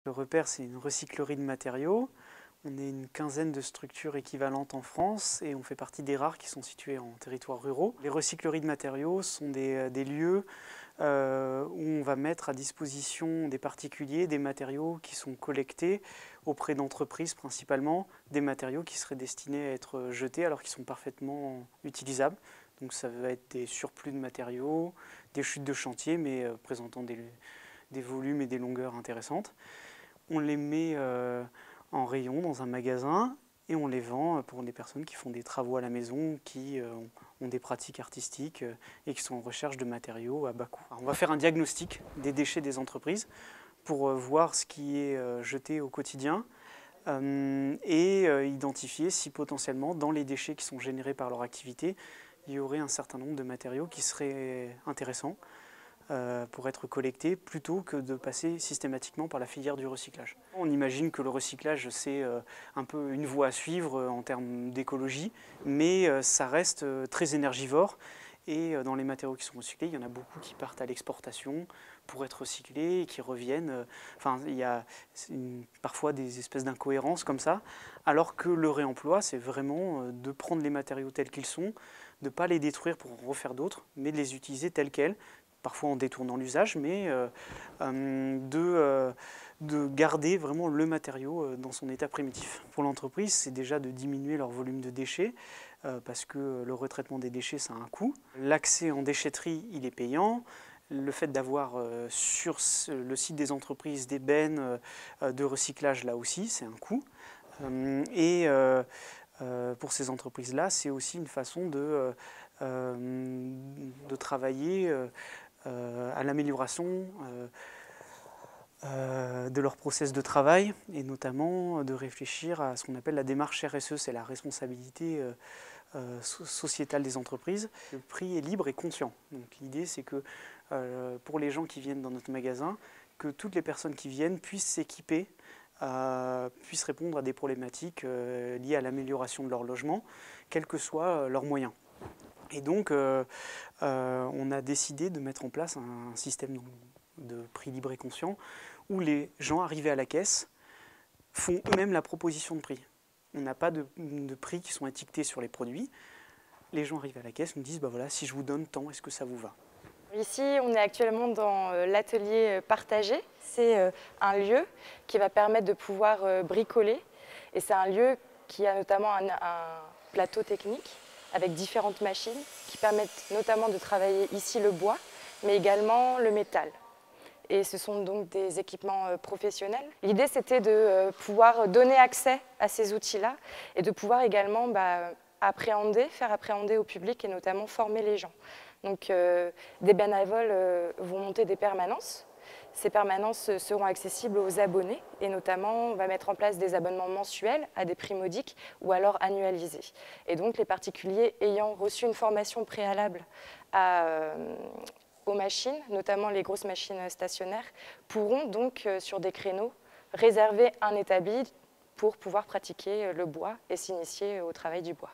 Le repère, c'est une recyclerie de matériaux. On est une quinzaine de structures équivalentes en France et on fait partie des rares qui sont situées en territoires ruraux. Les recycleries de matériaux sont des lieux où on va mettre à disposition des particuliers des matériaux qui sont collectés auprès d'entreprises principalement, des matériaux qui seraient destinés à être jetés alors qu'ils sont parfaitement utilisables. Donc ça va être des surplus de matériaux, des chutes de chantier mais présentant des volumes et des longueurs intéressantes. On les met en rayon dans un magasin et on les vend pour des personnes qui font des travaux à la maison, qui ont des pratiques artistiques et qui sont en recherche de matériaux à bas coût. Alors on va faire un diagnostic des déchets des entreprises pour voir ce qui est jeté au quotidien et identifier si potentiellement dans les déchets qui sont générés par leur activité, il y aurait un certain nombre de matériaux qui seraient intéressants pour être collectés plutôt que de passer systématiquement par la filière du recyclage. On imagine que le recyclage c'est un peu une voie à suivre en termes d'écologie, mais ça reste très énergivore et dans les matériaux qui sont recyclés, il y en a beaucoup qui partent à l'exportation pour être recyclés et qui reviennent. Enfin, il y a parfois des espèces d'incohérences comme ça, alors que le réemploi c'est vraiment de prendre les matériaux tels qu'ils sont, de ne pas les détruire pour en refaire d'autres, mais de les utiliser tels quels, parfois en détournant l'usage, mais de garder vraiment le matériau dans son état primitif. Pour l'entreprise, c'est déjà de diminuer leur volume de déchets, parce que le retraitement des déchets, ça a un coût. L'accès en déchetterie, il est payant. Le fait d'avoir sur le site des entreprises des bennes de recyclage, là aussi, c'est un coût. Pour ces entreprises-là, c'est aussi une façon de travailler à l'amélioration de leur process de travail et notamment de réfléchir à ce qu'on appelle la démarche RSE, c'est la responsabilité sociétale des entreprises. Le prix est libre et conscient. Donc l'idée c'est que pour les gens qui viennent dans notre magasin, que toutes les personnes qui viennent puissent s'équiper, puissent répondre à des problématiques liées à l'amélioration de leur logement, quels que soient leurs moyens. Et donc, on a décidé de mettre en place un système de prix libre et conscient où les gens arrivés à la caisse font eux-mêmes la proposition de prix. On n'a pas de prix qui sont étiquetés sur les produits. Les gens arrivent à la caisse, nous disent, bah voilà, si je vous donne tant, est-ce que ça vous va ? Ici, on est actuellement dans l'atelier partagé. C'est un lieu qui va permettre de pouvoir bricoler. Et c'est un lieu qui a notamment un plateau technique avec différentes machines qui permettent notamment de travailler ici le bois, mais également le métal. Et ce sont donc des équipements professionnels. L'idée, c'était de pouvoir donner accès à ces outils-là et de pouvoir également faire appréhender au public et notamment former les gens. Donc, des bénévoles vont monter des permanences. Ces permanences seront accessibles aux abonnés et notamment on va mettre en place des abonnements mensuels à des prix modiques ou alors annualisés. Et donc les particuliers ayant reçu une formation préalable aux machines, notamment les grosses machines stationnaires, pourront donc sur des créneaux réserver un établi pour pouvoir pratiquer le bois et s'initier au travail du bois.